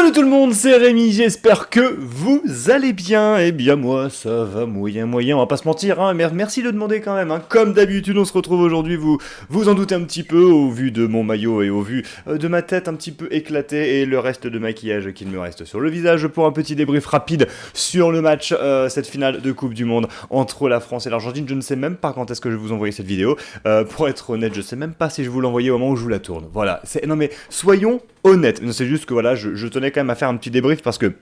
Salut tout le monde, c'est Rémi, j'espère que vous allez bien. Eh bien moi, ça va moyen, on va pas se mentir, hein, mais merci de demander quand même. Hein. Comme d'habitude, on se retrouve aujourd'hui, vous en doutez un petit peu, au vu de mon maillot et au vu de ma tête un petit peu éclatée et le reste de maquillage qu'il me reste sur le visage pour un petit débrief rapide sur le match, cette finale de Coupe du Monde entre la France et l'Argentine. Je ne sais même pas quand est-ce que je vais vous envoyer cette vidéo. Pour être honnête, je sais même pas si je vous l'envoyer au moment où je vous la tourne. Voilà, non mais soyons honnête. C'est juste que voilà, je tenais quand même à faire un petit débrief parce que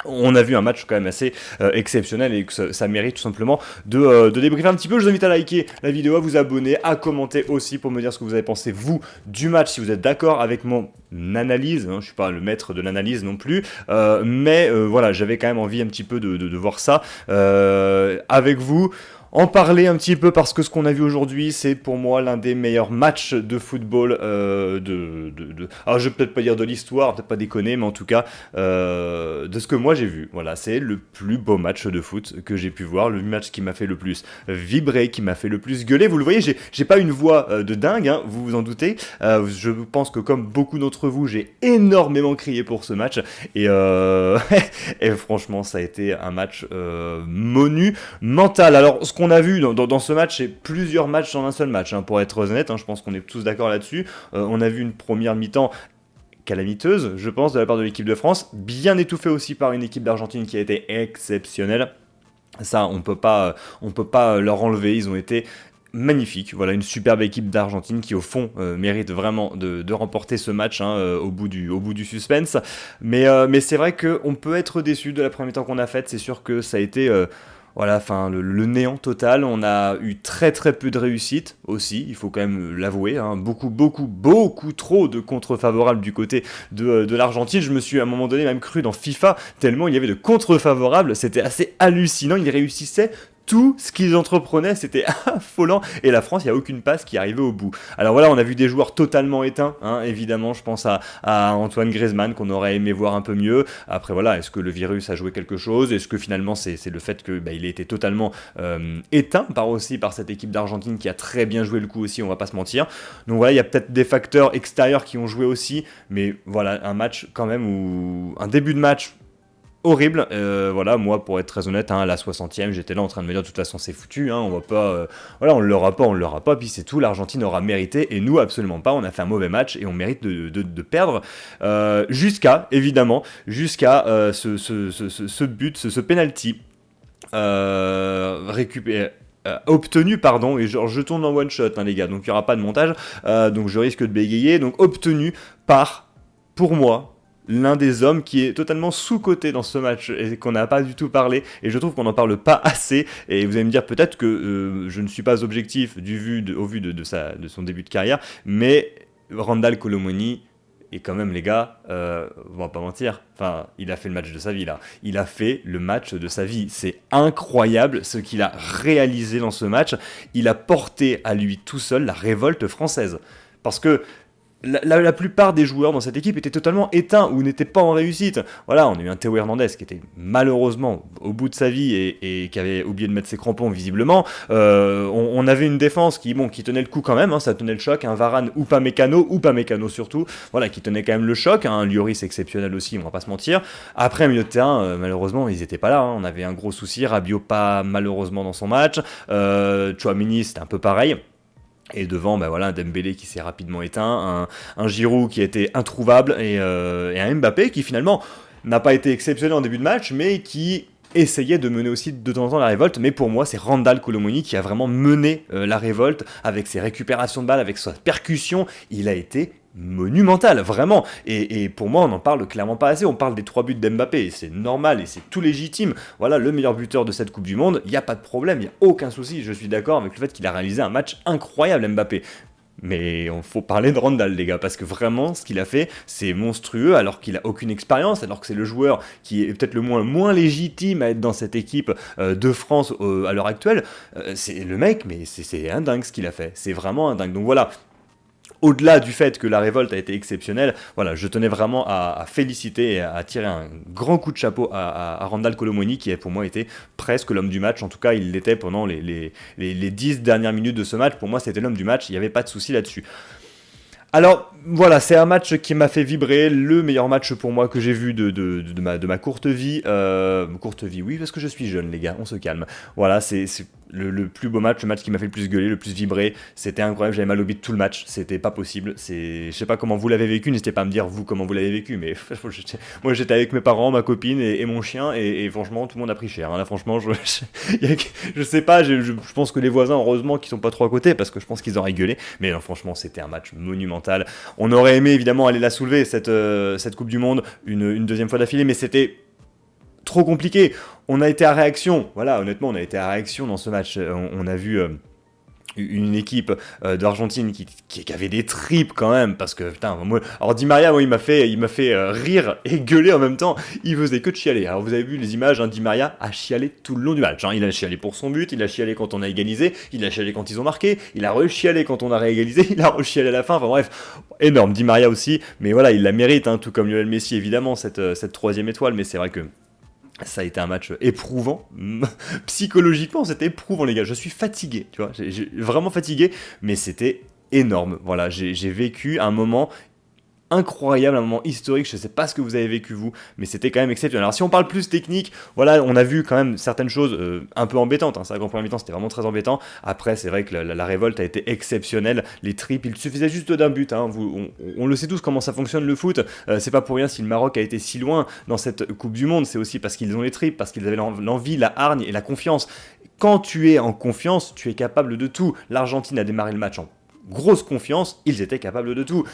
on a vu un match quand même assez exceptionnel et que ça mérite tout simplement de débriefer un petit peu. Je vous invite à liker la vidéo, à vous abonner, à commenter aussi pour me dire ce que vous avez pensé vous du match, si vous êtes d'accord avec mon analyse. Hein, je suis pas le maître de l'analyse non plus, mais voilà, j'avais quand même envie un petit peu de voir ça avec vous. En parler un petit peu parce que ce qu'on a vu aujourd'hui, c'est pour moi l'un des meilleurs matchs de football alors je vais peut-être pas dire de l'histoire, peut-être pas déconner, mais en tout cas de ce que moi j'ai vu. Voilà, c'est le plus beau match de foot que j'ai pu voir, le match qui m'a fait le plus vibrer, qui m'a fait le plus gueuler. Vous le voyez, j'ai pas une voix de dingue, hein, vous vous en doutez. Je pense que comme beaucoup d'entre vous, j'ai énormément crié pour ce match et, et franchement, ça a été un match monumental. Alors, ce qu'on a vu dans ce match, c'est plusieurs matchs en un seul match, hein, pour être honnête, hein, je pense qu'on est tous d'accord là-dessus. On a vu une première mi-temps calamiteuse, je pense, de la part de l'équipe de France, bien étouffée aussi par une équipe d'Argentine qui a été exceptionnelle. Ça, on peut pas leur enlever, ils ont été magnifiques. Voilà, une superbe équipe d'Argentine qui au fond mérite vraiment de remporter ce match, hein, au bout du suspense. Mais c'est vrai qu'on peut être déçu de la première mi-temps qu'on a faite, c'est sûr que ça a été... voilà, enfin le néant total. On a eu très peu de réussite aussi, il faut quand même l'avouer, hein. Beaucoup trop de contre-favorables du côté de l'Argentine. Je me suis à un moment donné même cru dans FIFA, tellement il y avait de contre-favorables, c'était assez hallucinant, ils réussissaient tout ce qu'ils entreprenaient, c'était affolant, et la France, il n'y a aucune passe qui arrivait au bout. Alors voilà, on a vu des joueurs totalement éteints, hein, évidemment, je pense à Antoine Griezmann, qu'on aurait aimé voir un peu mieux. Après voilà, est-ce que le virus a joué quelque chose? Est-ce que finalement c'est le fait que il a été totalement éteint par cette équipe d'Argentine qui a très bien joué le coup aussi, on va pas se mentir. Donc voilà, il y a peut-être des facteurs extérieurs qui ont joué aussi, mais voilà, un match quand même un début de match horrible. Voilà, moi pour être très honnête, hein, à la 60e, j'étais là en train de me dire de toute façon c'est foutu, hein, on va pas, voilà, on l'aura pas, puis c'est tout, l'Argentine aura mérité et nous absolument pas. On a fait un mauvais match et on mérite de perdre, jusqu'à ce but, ce penalty récupéré. Obtenu, pardon, et genre je tourne en one shot, hein, les gars, donc il n'y aura pas de montage, donc je risque de bégayer, donc obtenu par, pour moi, l'un des hommes qui est totalement sous-coté dans ce match et qu'on n'a pas du tout parlé, et je trouve qu'on n'en parle pas assez. Et vous allez me dire peut-être que je ne suis pas objectif au vu de son début de carrière, mais Randal Kolo Muani, et quand même les gars, on va pas mentir, enfin, il a fait le match de sa vie là, il a fait le match de sa vie, c'est incroyable ce qu'il a réalisé dans ce match. Il a porté à lui tout seul la révolte française, parce que la plupart des joueurs dans cette équipe étaient totalement éteints ou n'étaient pas en réussite. Voilà, on a eu un Théo Hernandez qui était malheureusement au bout de sa vie et qui avait oublié de mettre ses crampons visiblement. On avait une défense qui tenait le coup quand même, hein, ça tenait le choc. Un Varane ou pas Mécano surtout, voilà, qui tenait quand même le choc. Un Lloris exceptionnel aussi, on va pas se mentir. Après, un milieu de terrain, malheureusement, ils étaient pas là. Hein. On avait un gros souci. Rabiot pas malheureusement dans son match. Tchouaméni, c'était un peu pareil. Et devant, voilà, un Dembélé qui s'est rapidement éteint, un Giroud qui était introuvable, et un Mbappé qui finalement n'a pas été exceptionnel en début de match, mais qui essayait de mener aussi de temps en temps la révolte. Mais pour moi, c'est Randal Kolo Muani qui a vraiment mené la révolte avec ses récupérations de balles, avec sa percussion. Il a été monumental, vraiment, et pour moi on n'en parle clairement pas assez. On parle des 3 buts d'Mbappé, et c'est normal et c'est tout légitime, voilà, le meilleur buteur de cette Coupe du Monde, il n'y a pas de problème, il n'y a aucun souci, je suis d'accord avec le fait qu'il a réalisé un match incroyable, Mbappé. Mais il faut parler de Randal, les gars, parce que vraiment, ce qu'il a fait, c'est monstrueux, alors qu'il a aucune expérience, alors que c'est le joueur qui est peut-être le moins légitime à être dans cette équipe de France à l'heure actuelle. C'est le mec, mais c'est un dingue ce qu'il a fait, c'est vraiment un dingue. Donc voilà, au-delà du fait que la révolte a été exceptionnelle, voilà, je tenais vraiment à féliciter et à tirer un grand coup de chapeau à Randal Kolo Muani, qui a pour moi été presque l'homme du match. En tout cas, il l'était pendant les 10 dernières minutes de ce match. Pour moi, c'était l'homme du match, il n'y avait pas de souci là-dessus. Alors voilà, c'est un match qui m'a fait vibrer, le meilleur match pour moi que j'ai vu de ma courte vie. Courte vie, oui, parce que je suis jeune, les gars, on se calme. Voilà, c'est le plus beau match, le match qui m'a fait le plus gueuler, le plus vibrer. C'était incroyable, j'avais mal au bide tout le match, c'était pas possible. Je sais pas comment vous l'avez vécu, n'hésitez pas à me dire vous comment vous l'avez vécu, mais moi j'étais avec mes parents, ma copine et mon chien, et franchement tout le monde a pris cher. Hein. Là franchement, je sais pas, je pense que les voisins, heureusement, qui sont pas trop à côté, parce que je pense qu'ils auraient gueulé. Mais non, franchement, c'était un match monumental. On aurait aimé évidemment aller la soulever, cette Coupe du Monde, une deuxième fois d'affilée, mais c'était trop compliqué. On a été à réaction, voilà, honnêtement, on a été à réaction dans ce match. On a vu une équipe d'Argentine qui avait des tripes quand même, parce que putain, moi, alors Di Maria, moi, il m'a fait rire et gueuler en même temps. Il faisait que de chialer. Alors vous avez vu les images, hein, Di Maria a chialé tout le long du match. Hein. Il a chialé pour son but, il a chialé quand on a égalisé, il a chialé quand ils ont marqué, il a re-chialé quand on a réégalisé, il a re-chialé à la fin. Enfin bref, énorme. Di Maria aussi, mais voilà, il la mérite, hein, tout comme Lionel Messi évidemment, cette troisième étoile. Mais c'est vrai que ça a été un match éprouvant. Psychologiquement, c'était éprouvant, les gars. Je suis fatigué, tu vois. J'ai vraiment fatigué, mais c'était énorme. Voilà, j'ai vécu un moment incroyable, un moment historique. Je sais pas ce que vous avez vécu vous, mais c'était quand même exceptionnel. Alors si on parle plus technique, voilà, on a vu quand même certaines choses un peu embêtantes. Hein. C'est vrai qu'en première mi-temps, c'était vraiment très embêtant. Après, c'est vrai que la révolte a été exceptionnelle. Les tripes, il suffisait juste d'un but. Hein. On le sait tous comment ça fonctionne le foot. C'est pas pour rien si le Maroc a été si loin dans cette Coupe du Monde. C'est aussi parce qu'ils ont les tripes, parce qu'ils avaient l'envie, la hargne et la confiance. Quand tu es en confiance, tu es capable de tout. L'Argentine a démarré le match en grosse confiance. Ils étaient capables de tout.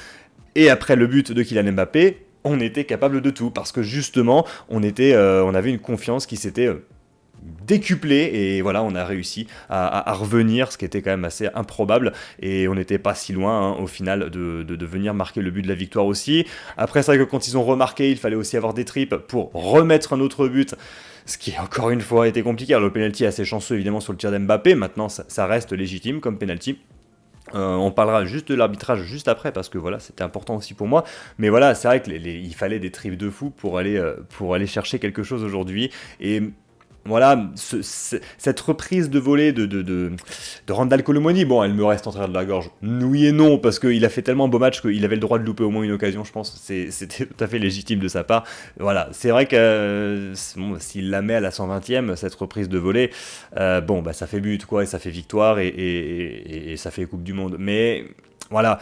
Et après le but de Kylian Mbappé, on était capable de tout parce que justement, on avait une confiance qui s'était décuplée et voilà, on a réussi à revenir, ce qui était quand même assez improbable et on n'était pas si loin hein, au final de venir marquer le but de la victoire aussi. Après, c'est vrai que quand ils ont remarqué, il fallait aussi avoir des tripes pour remettre un autre but. Ce qui, encore une fois, était compliqué. Alors, le penalty est assez chanceux, évidemment, sur le tir d'Mbappé. Maintenant, ça reste légitime comme penalty. On parlera juste de l'arbitrage juste après parce que voilà c'était important aussi pour moi mais voilà c'est vrai qu'il fallait des tripes de fou pour aller chercher quelque chose aujourd'hui et voilà cette reprise de volée de Randal Colomoni, bon elle me reste en travers de la gorge, oui et non parce qu'il a fait tellement un beau match qu'il avait le droit de louper au moins une occasion je pense, c'était tout à fait légitime de sa part, voilà c'est vrai que bon, s'il la met à la 120e cette reprise de volée, bon bah ça fait but quoi et ça fait victoire et ça fait Coupe du Monde mais voilà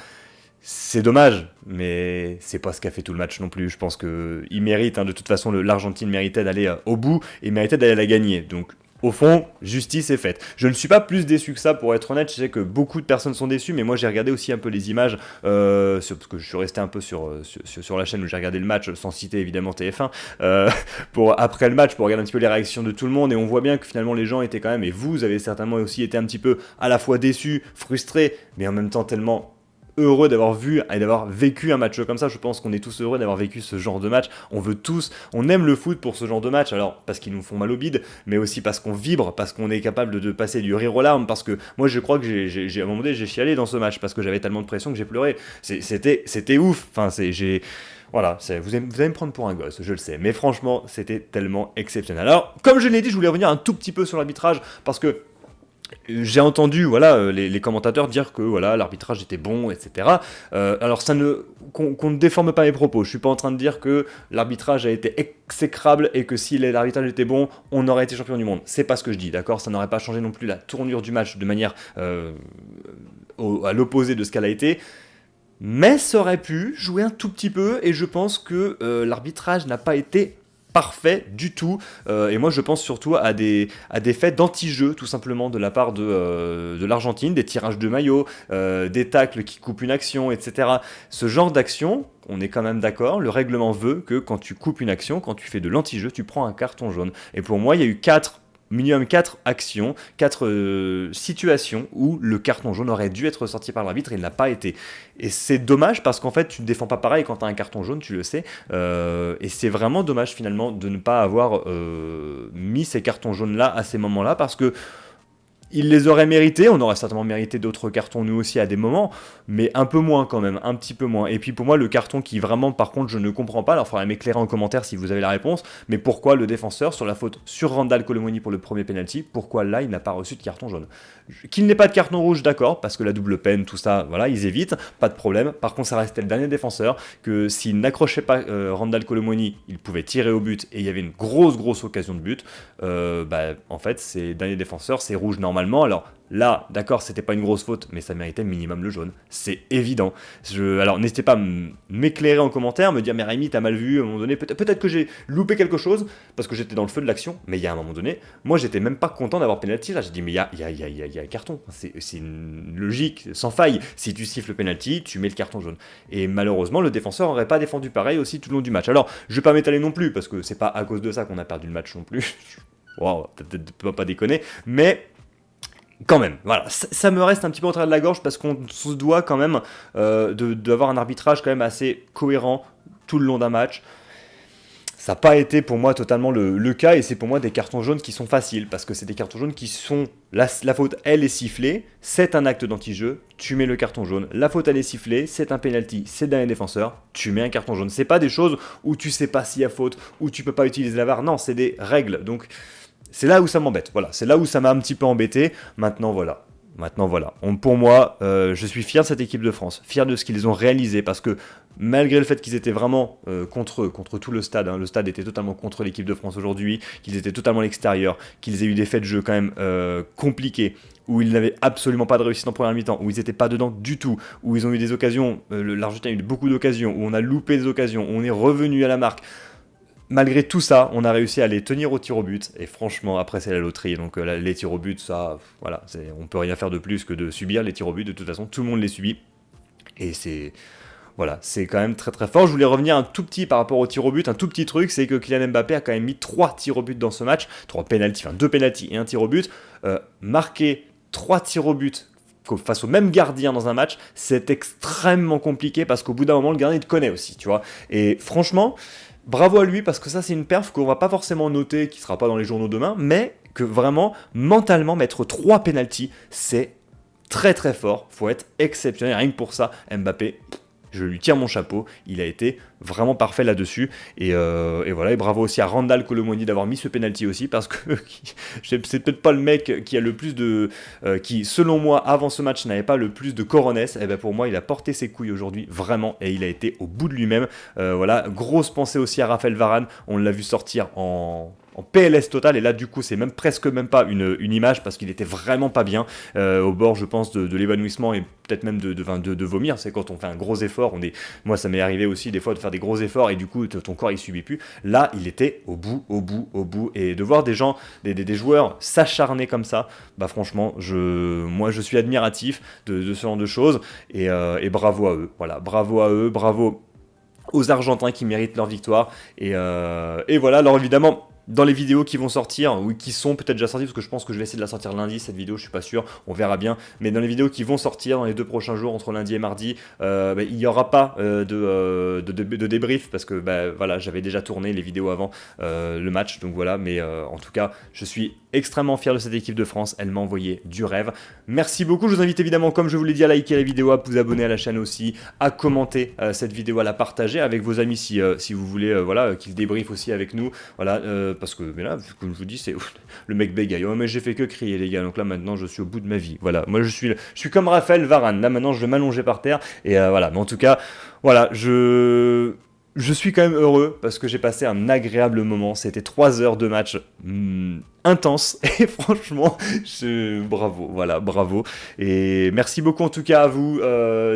c'est dommage, mais c'est pas ce qu'a fait tout le match non plus. Je pense qu'il mérite, hein, de toute façon, l'Argentine méritait d'aller au bout et méritait d'aller la gagner. Donc, au fond, justice est faite. Je ne suis pas plus déçu que ça, pour être honnête. Je sais que beaucoup de personnes sont déçues, mais moi j'ai regardé aussi un peu les images, parce que je suis resté un peu sur la chaîne où j'ai regardé le match, sans citer évidemment TF1, après le match, pour regarder un petit peu les réactions de tout le monde, et on voit bien que finalement les gens étaient quand même, et vous avez certainement aussi été un petit peu à la fois déçus, frustrés, mais en même temps tellement heureux d'avoir vu et d'avoir vécu un match comme ça. Je pense qu'on est tous heureux d'avoir vécu ce genre de match. On aime le foot pour ce genre de match, alors parce qu'ils nous font mal au bide, mais aussi parce qu'on vibre, parce qu'on est capable de passer du rire aux larmes, parce que moi je crois que à un moment donné j'ai chialé dans ce match, parce que j'avais tellement de pression que j'ai pleuré. C'était ouf, enfin voilà, vous allez me prendre pour un gosse, je le sais, mais franchement, c'était tellement exceptionnel. Alors, comme je l'ai dit, je voulais revenir un tout petit peu sur l'arbitrage, parce que j'ai entendu voilà, les commentateurs dire que voilà, l'arbitrage était bon, etc. Alors qu'on ne déforme pas mes propos. Je suis pas en train de dire que l'arbitrage a été exécrable et que si l'arbitrage était bon, on aurait été champion du monde. C'est pas ce que je dis, d'accord. Ça n'aurait pas changé non plus la tournure du match de manière à l'opposé de ce qu'elle a été. Mais ça aurait pu jouer un tout petit peu et je pense que l'arbitrage n'a pas été parfait du tout, et moi je pense surtout à des faits d'anti-jeu tout simplement de la part de l'Argentine, des tirages de maillot, des tacles qui coupent une action, etc. Ce genre d'action, on est quand même d'accord, le règlement veut que quand tu coupes une action, quand tu fais de l'anti-jeu, tu prends un carton jaune. Et pour moi il y a eu minimum 4 actions, 4 situations où le carton jaune aurait dû être sorti par l'arbitre et il n'a pas été. Et c'est dommage parce qu'en fait tu ne défends pas pareil quand tu as un carton jaune, tu le sais, et c'est vraiment dommage finalement de ne pas avoir mis ces cartons jaunes là à ces moments là parce que Il les aurait mérités, on aurait certainement mérité d'autres cartons nous aussi à des moments, mais un peu moins quand même, un petit peu moins. Et puis pour moi le carton qui vraiment par contre je ne comprends pas, alors il faudrait m'éclairer en commentaire si vous avez la réponse, mais pourquoi le défenseur sur la faute sur Randal Colomoni pour le premier penalty, pourquoi là il n'a pas reçu de carton jaune? Qu'il n'ait pas de carton rouge, d'accord, parce que la double peine, tout ça, voilà, ils évitent, pas de problème. Par contre ça restait le dernier défenseur, que s'il n'accrochait pas Randal Colomoni, il pouvait tirer au but et il y avait une grosse occasion de but. En fait c'est dernier défenseur, c'est rouge normalement. Alors là, d'accord, c'était pas une grosse faute, mais ça méritait minimum le jaune. C'est évident. Alors n'hésitez pas à m'éclairer en commentaire, me dire mais Rémi t'as mal vu à un moment donné, peut-être que j'ai loupé quelque chose, parce que j'étais dans le feu de l'action, mais il y a un moment donné, moi j'étais même pas content d'avoir penalty là, j'ai dit mais il y a un carton, c'est une logique sans faille, si tu siffles le penalty, tu mets le carton jaune. Et malheureusement le défenseur aurait pas défendu pareil aussi tout le long du match. Alors je vais pas m'étaler non plus, parce que c'est pas à cause de ça qu'on a perdu le match non plus, wow, peut-être pas déconner, mais quand même, voilà, ça me reste un petit peu en travers de la gorge parce qu'on se doit quand même d'avoir un arbitrage quand même assez cohérent tout le long d'un match. Ça n'a pas été pour moi totalement le cas et c'est pour moi des cartons jaunes qui sont faciles parce que c'est des cartons jaunes qui sont... La faute, elle est sifflée, c'est un acte d'anti-jeu, tu mets le carton jaune. La faute, elle est sifflée, c'est un penalty, c'est d'un défenseur, tu mets un carton jaune. C'est pas des choses où tu sais pas s'il y a faute, où tu peux pas utiliser la VAR, non, c'est des règles. Donc c'est là où ça m'embête, voilà, c'est là où ça m'a un petit peu embêté. Maintenant voilà, pour moi, je suis fier de cette équipe de France, fier de ce qu'ils ont réalisé, parce que malgré le fait qu'ils étaient vraiment contre tout le stade, hein, le stade était totalement contre l'équipe de France aujourd'hui, qu'ils étaient totalement à l'extérieur, qu'ils aient eu des faits de jeu quand même compliqués, où ils n'avaient absolument pas de réussite en première mi-temps, où ils n'étaient pas dedans du tout, où ils ont eu des occasions, l'Argentin a eu beaucoup d'occasions, où on a loupé des occasions, où on est revenu à la marque. Malgré tout ça, on a réussi à les tenir au tir au but, et franchement, après c'est la loterie, donc les tirs au but, ça, voilà, on peut rien faire de plus que de subir les tirs au but, de toute façon, tout le monde les subit, et voilà, c'est quand même très très fort. Je voulais revenir un tout petit par rapport au tir au but, un tout petit truc, c'est que Kylian Mbappé a quand même mis 3 tirs au but dans ce match, 2 pénaltys et un tir au but, marquer 3 tirs au but face au même gardien dans un match, c'est extrêmement compliqué, parce qu'au bout d'un moment, le gardien il te connaît aussi, tu vois, et franchement... Bravo à lui, parce que ça c'est une perf qu'on va pas forcément noter, qui sera pas dans les journaux demain, mais que vraiment, mentalement, mettre 3 pénaltys, c'est très très fort, faut être exceptionnel, rien que pour ça, Mbappé, je lui tire mon chapeau, il a été vraiment parfait là-dessus, et voilà, et bravo aussi à Randal Colomoni d'avoir mis ce penalty aussi, parce que c'est peut-être pas le mec qui a le plus de... qui, selon moi, avant ce match, n'avait pas le plus de coronets, et ben pour moi, il a porté ses couilles aujourd'hui, vraiment, et il a été au bout de lui-même, voilà, grosse pensée aussi à Raphaël Varane, on l'a vu sortir en PLS total, et là du coup c'est presque pas une image, parce qu'il était vraiment pas bien, au bord je pense de l'évanouissement, et peut-être même de vomir. C'est quand on fait un gros effort, moi ça m'est arrivé aussi des fois de faire des gros efforts et du coup ton corps il subit plus. Là il était au bout, et de voir des gens, des joueurs s'acharner comme ça, bah franchement moi je suis admiratif de ce genre de choses, et bravo à eux, voilà, bravo aux Argentins qui méritent leur victoire, et voilà. Alors évidemment, dans les vidéos qui vont sortir, ou qui sont peut-être déjà sorties, parce que je pense que je vais essayer de la sortir lundi, cette vidéo, je suis pas sûr, on verra bien, mais dans les vidéos qui vont sortir dans les 2 prochains jours, entre lundi et mardi, il n'y aura pas de débrief, parce que voilà, j'avais déjà tourné les vidéos avant le match, donc voilà, mais en tout cas, je suis extrêmement fier de cette équipe de France, elle m'a envoyé du rêve. Merci beaucoup, je vous invite évidemment, comme je vous l'ai dit, à liker la vidéo, à vous abonner à la chaîne aussi, à commenter cette vidéo, à la partager avec vos amis si vous voulez, voilà, qu'ils débriefent aussi avec nous, voilà, parce que mais là, comme je vous dis, c'est le mec bégaye. Oh, mais j'ai fait que crier, les gars. Donc là, maintenant, je suis au bout de ma vie. Voilà, moi, je suis comme Raphaël Varane. Là, maintenant, je vais m'allonger par terre. Et voilà. Mais en tout cas, voilà, je suis quand même heureux parce que j'ai passé un agréable moment. C'était 3 heures de match intense, et franchement bravo, et merci beaucoup en tout cas à vous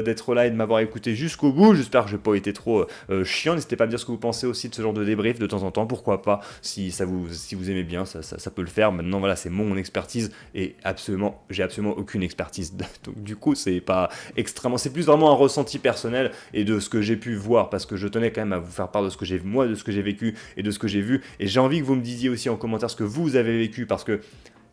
d'être là et de m'avoir écouté jusqu'au bout. J'espère que j'ai pas été trop chiant. N'hésitez pas à me dire ce que vous pensez aussi de ce genre de débrief de temps en temps, pourquoi pas, si vous aimez bien, ça peut le faire. Maintenant voilà, c'est mon expertise, et j'ai absolument aucune expertise, donc du coup c'est pas extrêmement, c'est plus vraiment un ressenti personnel et de ce que j'ai pu voir, parce que je tenais quand même à vous faire part de ce que j'ai vécu et de ce que j'ai vu, et j'ai envie que vous me disiez aussi en commentaire ce que vous avez vécu, parce que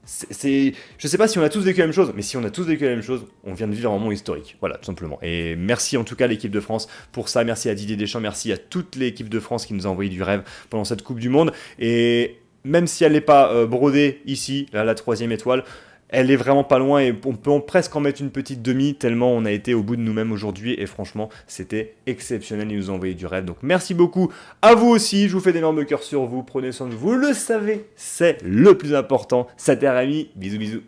je sais pas si on a tous vécu la même chose, mais si on a tous vécu la même chose, on vient de vivre un moment historique, voilà, tout simplement. Et merci en tout cas à l'équipe de France pour ça, merci à Didier Deschamps, merci à toute l'équipe de France qui nous a envoyé du rêve pendant cette Coupe du Monde, et même si elle n'est pas brodée ici, là, la 3e étoile, elle est vraiment pas loin et on peut presque en mettre une petite demi tellement on a été au bout de nous-mêmes aujourd'hui et franchement c'était exceptionnel, ils nous ont envoyé du rêve. Donc merci beaucoup à vous aussi, je vous fais d'énormes cœurs sur vous, prenez soin de vous, le savez, c'est le plus important. C'était Rémi, bisous bisous.